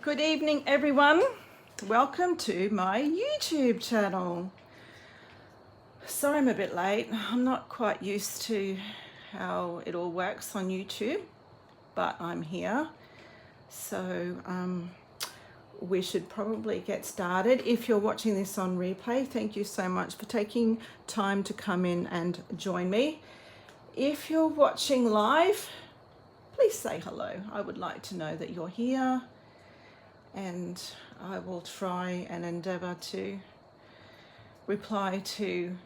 Good evening, everyone. Welcome to my YouTube channel. Sorry I'm a bit late. I'm not quite used to how it all works on YouTube, but I'm here. So we should probably get started. If you're watching this on replay, thank you so much for taking time to come in and join me. If you're watching live, please say hello. I would like to know that you're here, and I will try and endeavour to reply to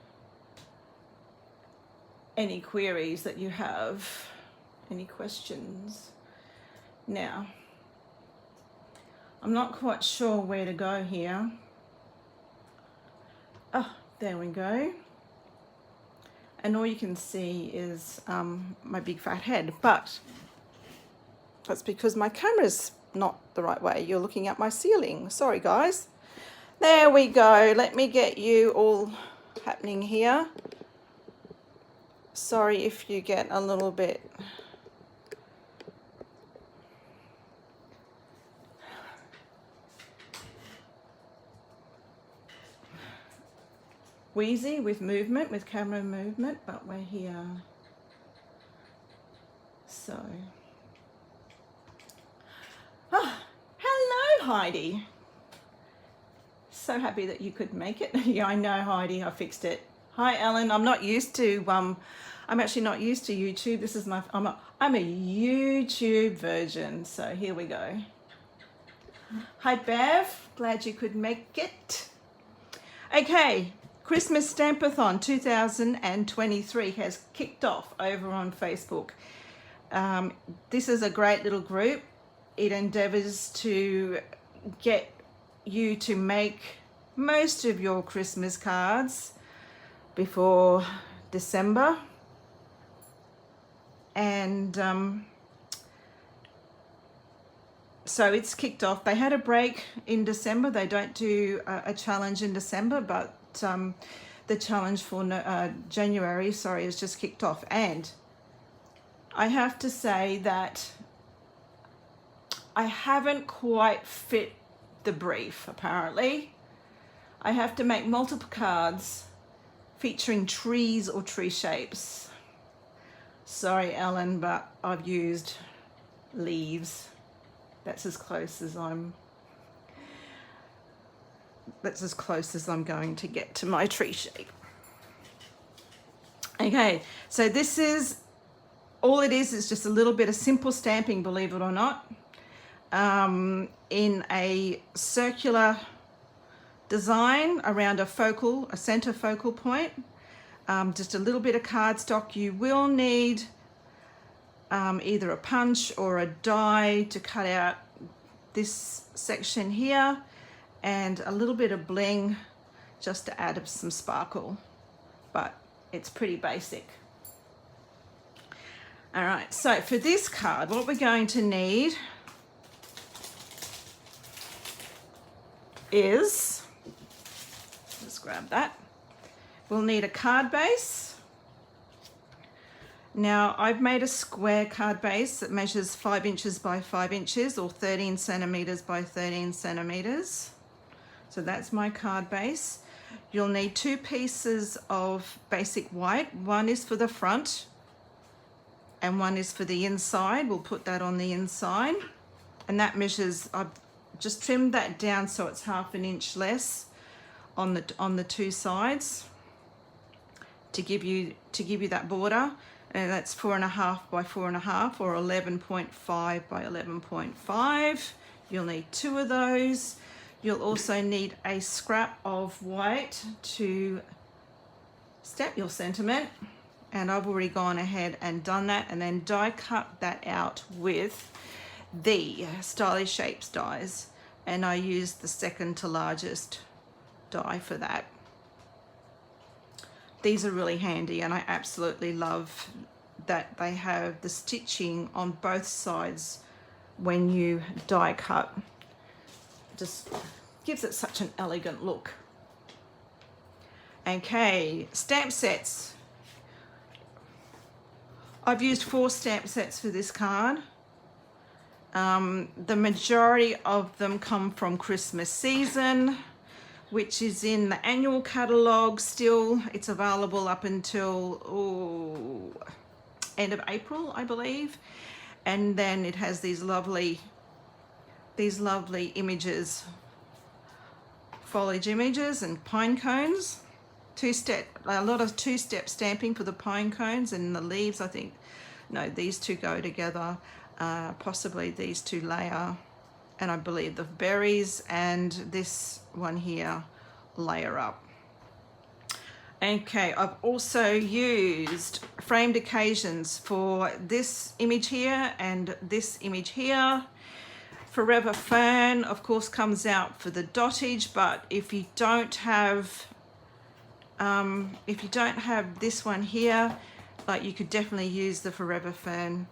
any queries that you have, any questions. Now, I'm not quite sure where to go here. Oh, there we go. And all you can see is my big fat head, but that's because my camera's not the right way. You're looking at my ceiling. Sorry, guys. There we go. Let me get you all happening here. Sorry if you get a little bit wheezy with movement, with camera movement, but we're here. So, hello, Heidi. So happy that you could make it. Yeah, I know, Heidi. I fixed it. Hi, Ellen. I'm not used to. I'm actually not used to YouTube. This is my. I'm a YouTube virgin. So here we go. Hi, Bev. Glad you could make it. Okay. Christmas Stampathon 2023 has kicked off over on Facebook. This is a great little group. It endeavours to get you to make most of your Christmas cards before December. And so it's kicked off. They had a break in December. They don't do a challenge in December, but the challenge for January, is just kicked off. And I have to say that I haven't quite fit the brief, apparently. I have to make multiple cards featuring trees or tree shapes. Sorry, Ellen, but I've used leaves. That's as close as I'm going to get to my tree shape. Okay, so this is all it is just a little bit of simple stamping, believe it or not, in a circular design around a center focal point. Just a little bit of cardstock. You will need either a punch or a die to cut out this section here, and a little bit of bling just to add some sparkle, but it's pretty basic. All right, so for this card, what we're going to need is, let's grab that. We'll need a card base. Now, I've made a square card base that measures 5 inches by 5 inches or 13 centimeters by 13 centimeters. So that's my card base. You'll need 2 pieces of basic white. One is for the front and one is for the inside. We'll put that on the inside. And that measures, I've just trimmed that down so it's 1/2 inch less on the 2 sides to give you that border. And that's 4.5 by 4.5 or 11.5 by 11.5. You'll need 2 of those. You'll also need a scrap of white to stamp your sentiment. And I've already gone ahead and done that, and then die cut that out with the Stylish Shapes dies. And I used the second to largest die for that. These are really handy, and I absolutely love that they have the stitching on both sides when you die cut. Just gives it such an elegant look. Okay, stamp sets. I've used 4 stamp sets for this card. The majority of them come from Christmas season, which is in the annual catalogue still. It's available up until end of April, I believe. And then it has these lovely images, foliage images and pine cones. A lot of two-step stamping for the pine cones and the leaves. I think, no, these two go together. Possibly these two layer, and I believe the berries and this one here layer up. Okay, I've also used framed occasions for this image here and this image here. Forever Fern, of course, comes out for the dottage, but if you don't have this one here, like, you could definitely use the Forever Fern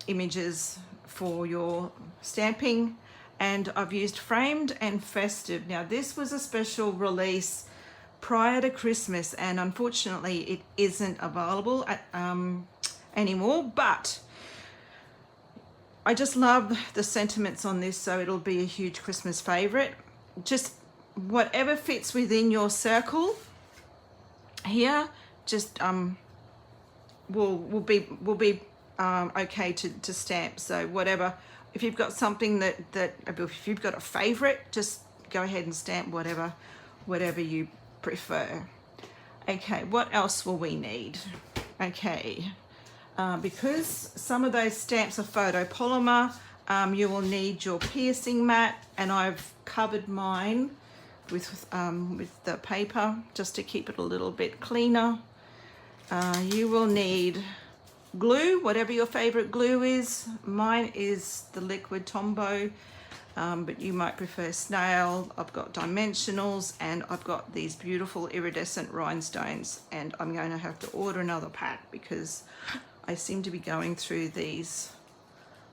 images for your stamping. And I've used Framed and Festive. Now, this was a special release prior to Christmas, and unfortunately it isn't available anymore, but I just love the sentiments on this, so it'll be a huge Christmas favorite. Just whatever fits within your circle here, just will be okay to stamp. So whatever, if you've got something that if you've got a favorite, just go ahead and stamp whatever you prefer. Okay, what else will we need? Okay, because some of those stamps are photopolymer, you will need your piercing mat, and I've covered mine with the paper just to keep it a little bit cleaner. You will need glue, whatever your favorite glue is. Mine is the liquid Tombow, but you might prefer snail. I've got dimensionals, and I've got these beautiful iridescent rhinestones, and I'm going to have to order another pack because I seem to be going through these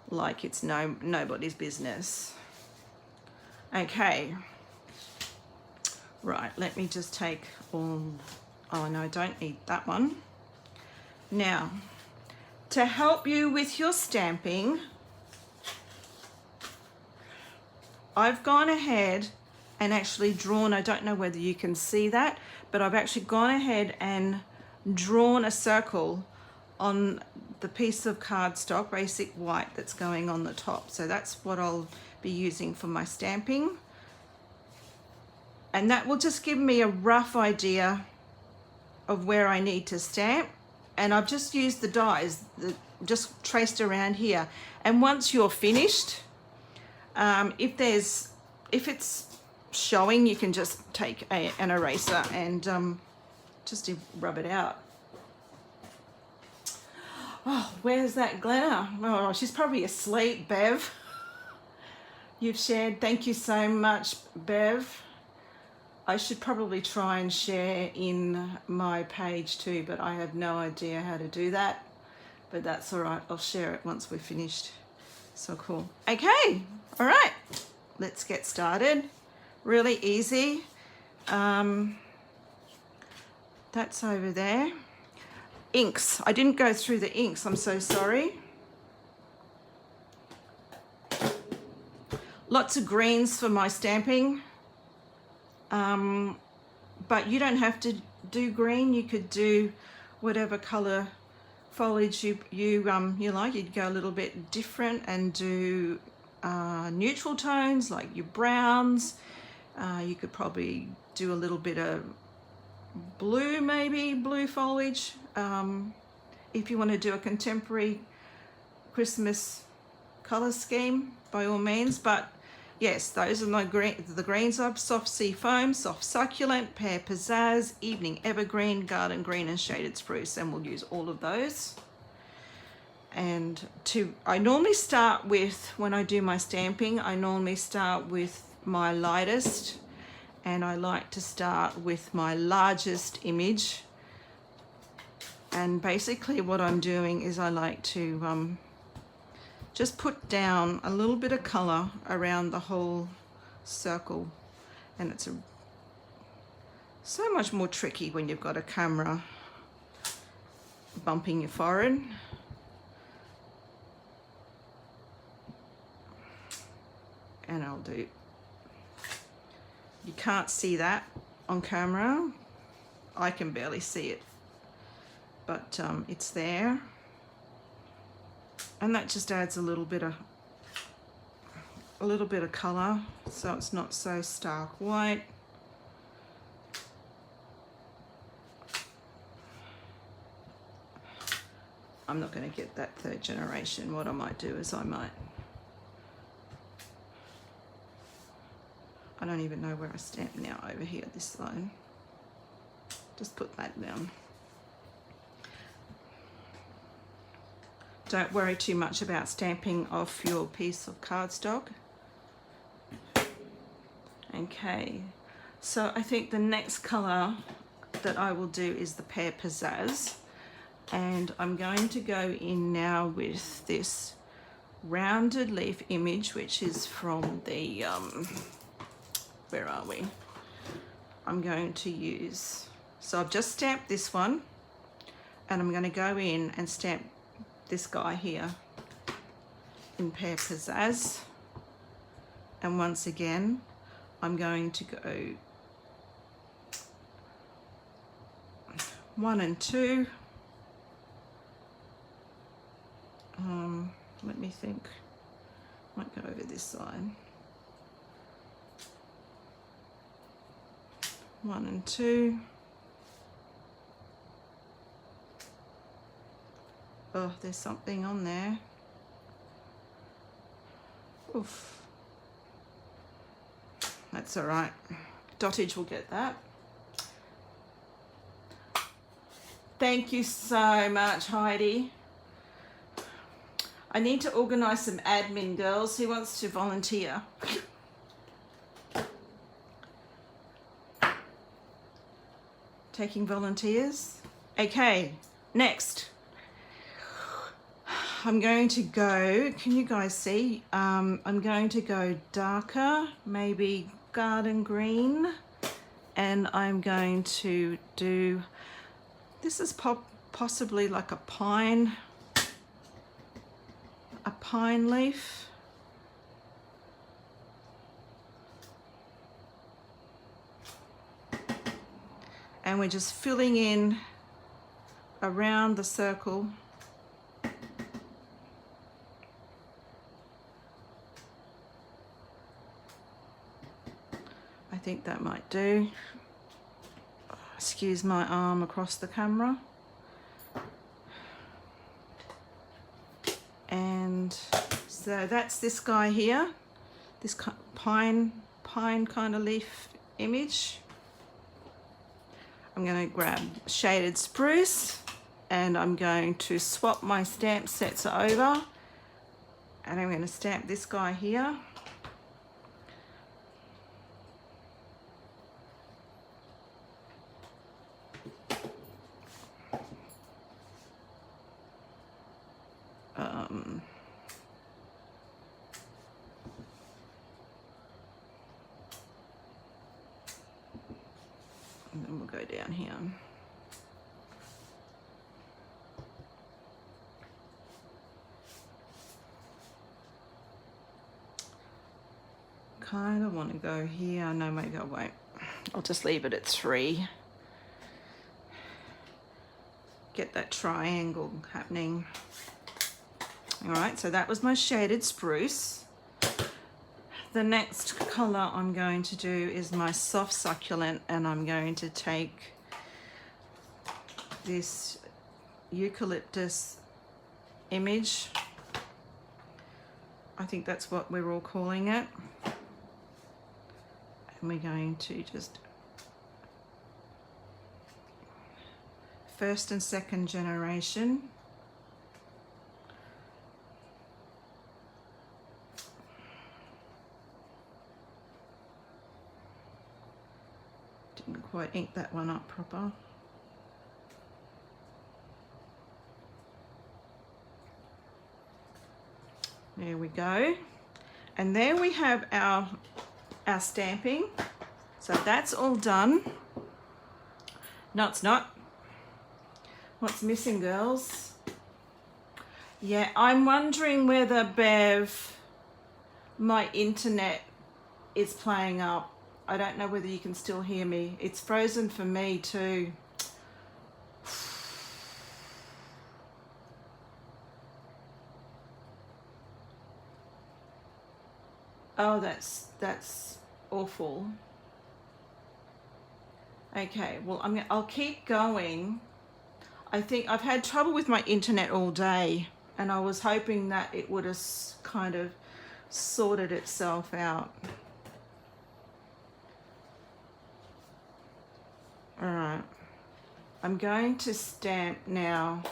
like it's nobody's business. Okay, right, let me just take all, oh no, I don't need that one. Now, to help you with your stamping, I've gone ahead and actually drawn, I don't know whether you can see that, but I've actually gone ahead and drawn a circle on the piece of cardstock, basic white, that's going on the top. So that's what I'll be using for my stamping. And that will just give me a rough idea of where I need to stamp. And I've just used the dies that just traced around here. And once you're finished, if it's showing, you can just take an eraser and just rub it out. Oh, where's that Glenna? Oh, she's probably asleep, Bev. You've shared. Thank you so much, Bev. I should probably try and share in my page too, but I have no idea how to do that. But that's all right. I'll share it once we're finished. So cool. Okay. All right. Let's get started. Really easy. That's over there. Inks. I didn't go through the inks. I'm so sorry. Lots of greens for my stamping. But you don't have to do green. You could do whatever color foliage you like. You'd go a little bit different and do neutral tones like your browns. You could probably do a little bit of blue, maybe blue foliage. If you want to do a contemporary Christmas color scheme, by all means. But yes, those are my the greens of soft Seafoam, soft succulent, Pear Pizzazz, Evening Evergreen, Garden Green, and Shaded Spruce, and we'll use all of those. And I normally start with, when I do my stamping, I normally start with my lightest, and I like to start with my largest image. And basically what I'm doing is I like to just put down a little bit of color around the whole circle, and it's so much more tricky when you've got a camera bumping your forehead. and I'll do, you can't see that on camera, I can barely see it, but it's there, and that just adds a little bit of color, so it's not so stark white. I'm not going to get that third generation. What I might do is I don't even know where I stamp now, over here, this line. Just put that down. Don't worry too much about stamping off your piece of cardstock. Okay, so I think the next color that I will do is the Pear Pizzazz, and I'm going to go in now with this rounded leaf image, which is from the where are we? I'm going to use, so I've just stamped this one, and I'm going to go in and stamp this guy here in Pear Pizzazz, and once again I'm going to go 1 and 2. Let me think, might go over this side. 1 and 2. Oh, there's something on there. Oof. That's all right. Dottage will get that. Thank you so much, Heidi. I need to organise some admin, girls. Who wants to volunteer? Taking volunteers? Okay, next. I'm going to go, can you guys see? I'm going to go darker, maybe garden green, and I'm going to do, this is possibly like a pine leaf. And we're just filling in around the circle. I think that might do. Excuse my arm across the camera. And so that's this guy here, this pine kind of leaf image. I'm going to grab shaded spruce, and I'm going to swap my stamp sets over, and I'm going to stamp this guy here. And then we'll go down here. Kind of want to go here. No, maybe I won't. I'll just leave it at 3. Get that triangle happening. All right, so that was my shaded spruce. The next color I'm going to do is my soft succulent, and I'm going to take this eucalyptus image. I think that's what we're all calling it. And we're going to just first and second generation. Didn't quite ink that one up proper. There we go. And there we have our stamping. So that's all done. No, it's not. What's missing, girls? Yeah, I'm wondering whether, Bev, my internet it's playing up. I don't know whether you can still hear me. It's frozen for me too. Oh, that's awful. Okay, well I'll keep going. I think I've had trouble with my internet all day, and I was hoping that it would have kind of sorted itself out. All right, I'm going to stamp now.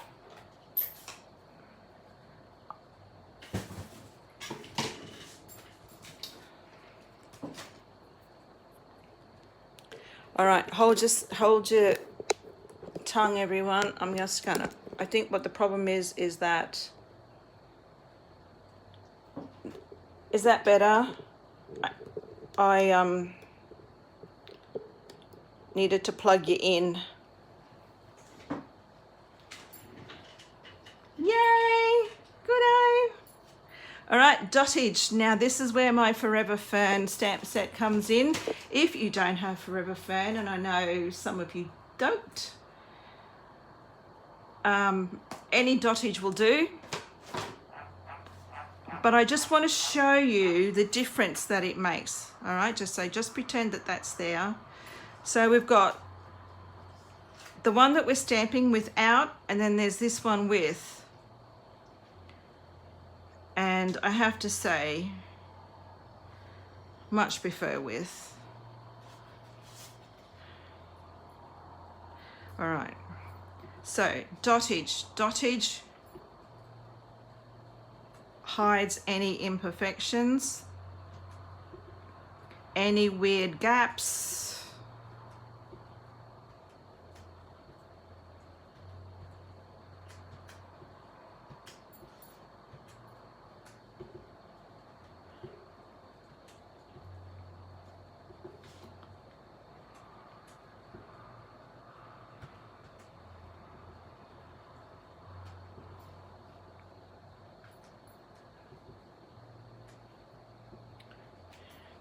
All right, hold your tongue, everyone. I'm just gonna, I think what the problem is that, is that better? I needed to plug you in. Yay! Good day. All right, dottage. Now this is where my Forever Fern stamp set comes in. If you don't have Forever Fern, and I know some of you don't, any dottage will do. But I just want to show you the difference that it makes. All right, just pretend that that's there. So we've got the one that we're stamping without, and then there's this one with. And I have to say, much prefer with. All right, so dottage hides any imperfections, any weird gaps.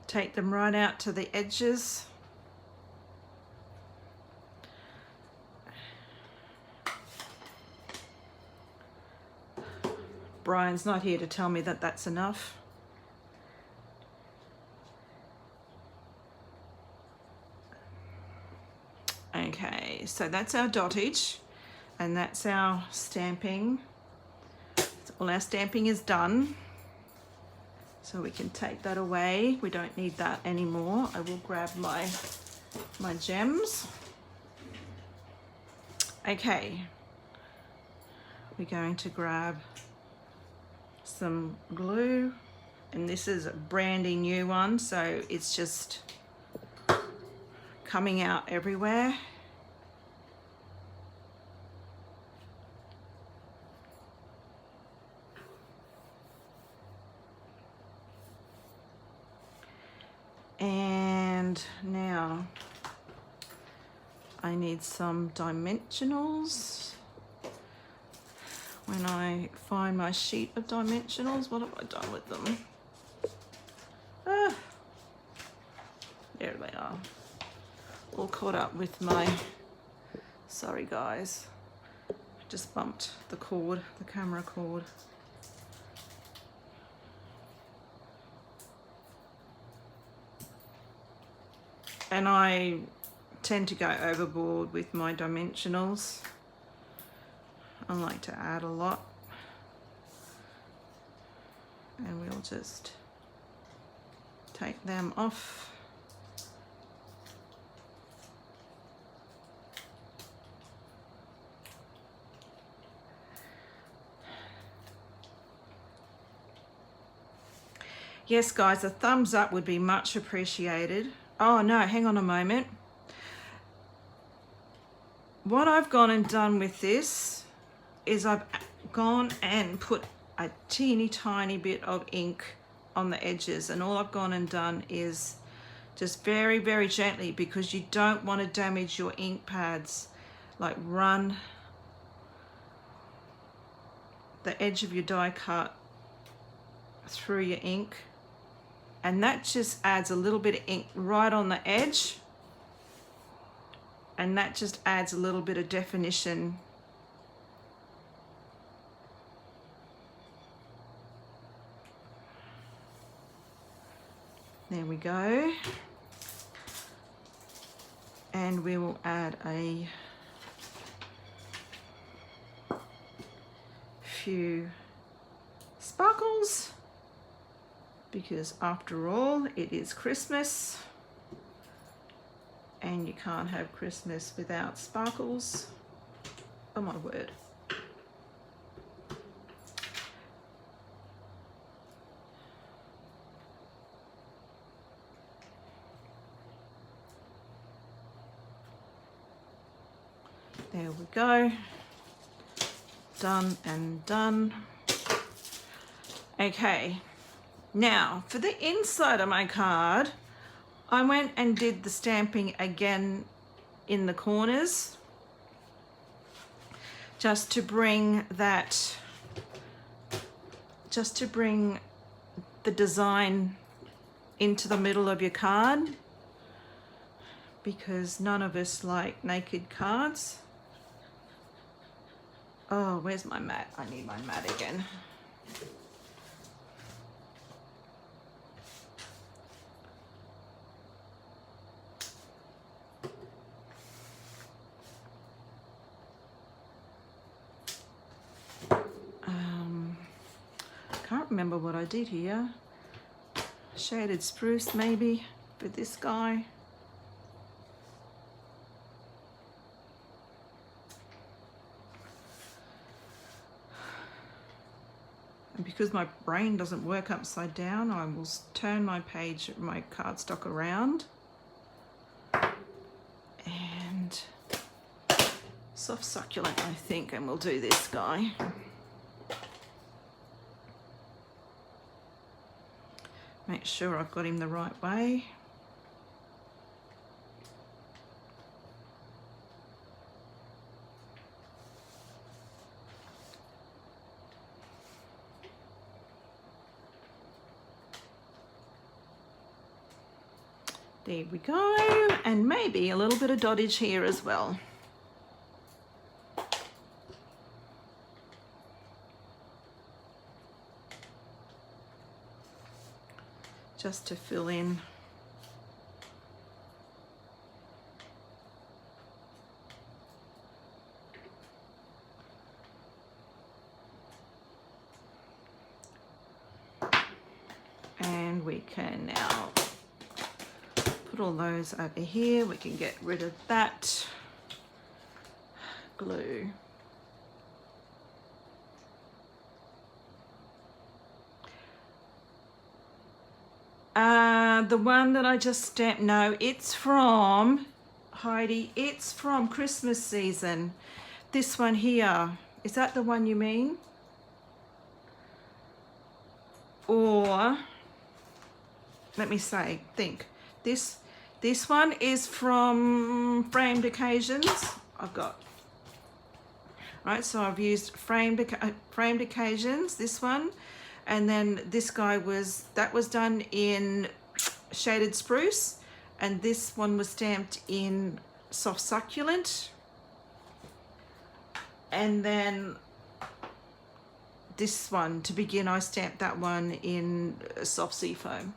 Take them right out to the edges. Brian's not here to tell me that that's enough. Okay, so that's our dottage, and that's our stamping. All our stamping is done. So we can take that away. We don't need that anymore. I will grab my gems. Okay, we're going to grab some glue, and this is a brandy new one, so it's just coming out everywhere. And now I need some dimensionals. When I find my sheet of dimensionals, what have I done with them? Ah, there they are. All caught up with my, sorry guys, just bumped the cord, the camera cord. And I tend to go overboard with my dimensionals. I like to add a lot. And we'll just take them off. Yes, guys, a thumbs up would be much appreciated. Oh no, hang on a moment. What I've gone and done with this is I've gone and put a teeny tiny bit of ink on the edges, and all I've gone and done is just very, very gently, because you don't want to damage your ink pads. Like, run the edge of your die cut through your ink And that just adds a little bit of ink right on the edge. And that just adds a little bit of definition. There we go. And we will add a few sparkles, because after all, it is Christmas and you can't have Christmas without sparkles. Oh my word. There we go. Done and done. Okay, now for the inside of my card, I went and did the stamping again in the corners, just to bring the design into the middle of your card, because none of us like naked cards. Oh, where's my mat? I need my mat again. Can't remember what I did here. Shaded spruce maybe for this guy. And because my brain doesn't work upside down, I will turn my page, my cardstock around. And soft succulent, I think, and we'll do this guy. Make sure I've got him the right way. There we go, and maybe a little bit of dottage here as well. Just to fill in. And we can now put all those over here. We can get rid of that glue. The one that I just stamped, no, it's from, Heidi, it's from Christmas season. This one here, is that the one you mean? Or, let me say, think. This one is from Framed Occasions. I've got, right, so I've used Framed Occasions, this one. And then this guy that was done in Shaded Spruce, and this one was stamped in Soft Succulent. And then this one, to begin, I stamped that one in Soft Seafoam.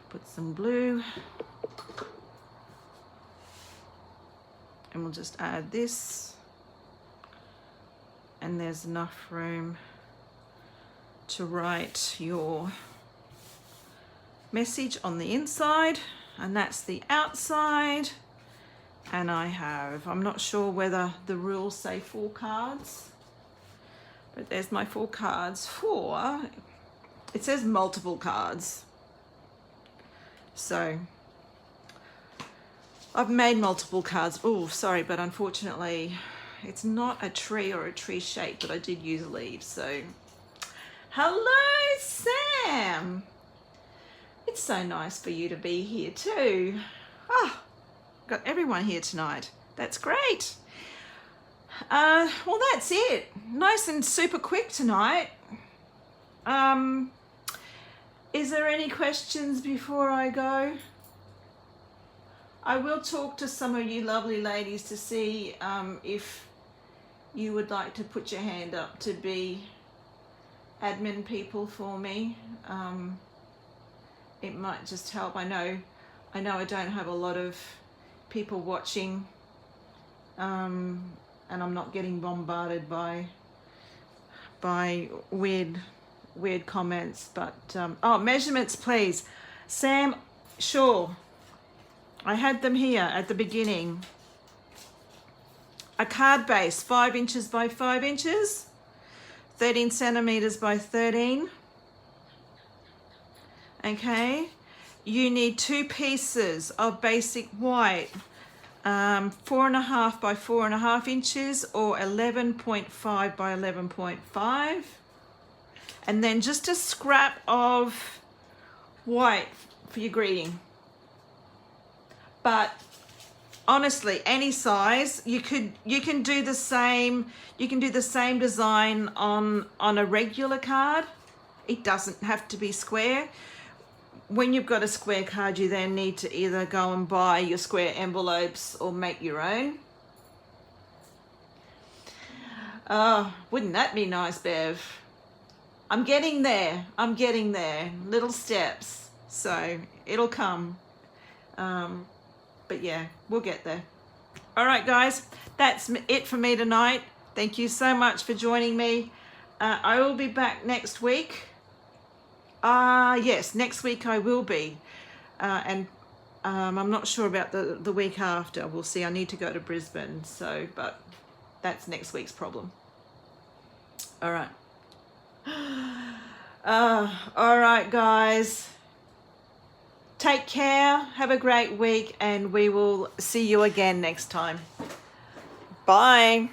Put some blue, and we'll just add this, and there's enough room to write your message on the inside, and that's the outside. And I'm not sure whether the rules say 4 cards, but there's my 4 cards for, it says multiple cards. So I've made multiple cards. Oh, sorry, but unfortunately it's not a tree or a tree shape, but I did use leaves. So hello, Sam. It's so nice for you to be here too. Ah, Got everyone here tonight. That's great. Well, that's it. Nice and super quick tonight. Is there any questions before I go? I will talk to some of you lovely ladies to see if you would like to put your hand up to be admin people for me. It might just help. I know I don't have a lot of people watching, and I'm not getting bombarded by weird comments, but oh, measurements please. Sam, sure. I had them here at the beginning. A card base, 5 inches by 5 inches, 13 centimeters by 13. Okay, you need 2 pieces of basic white, 4.5 by 4.5 inches or 11.5 by 11.5. And then just a scrap of white for your greeting. But honestly, any size, you can do the same. You can do the same design on a regular card. It doesn't have to be square. When you've got a square card, you then need to either go and buy your square envelopes or make your own. Oh, wouldn't that be nice, Bev? I'm getting there. I'm getting there. Little steps. So it'll come. But yeah, we'll get there. All right, guys, that's it for me tonight. Thank you so much for joining me. I will be back next week. Yes, next week I will be. And I'm not sure about the week after. We'll see. I need to go to Brisbane. So, but that's next week's problem. All right. All right, guys. Take care, have a great week, and we will see you again next time. Bye.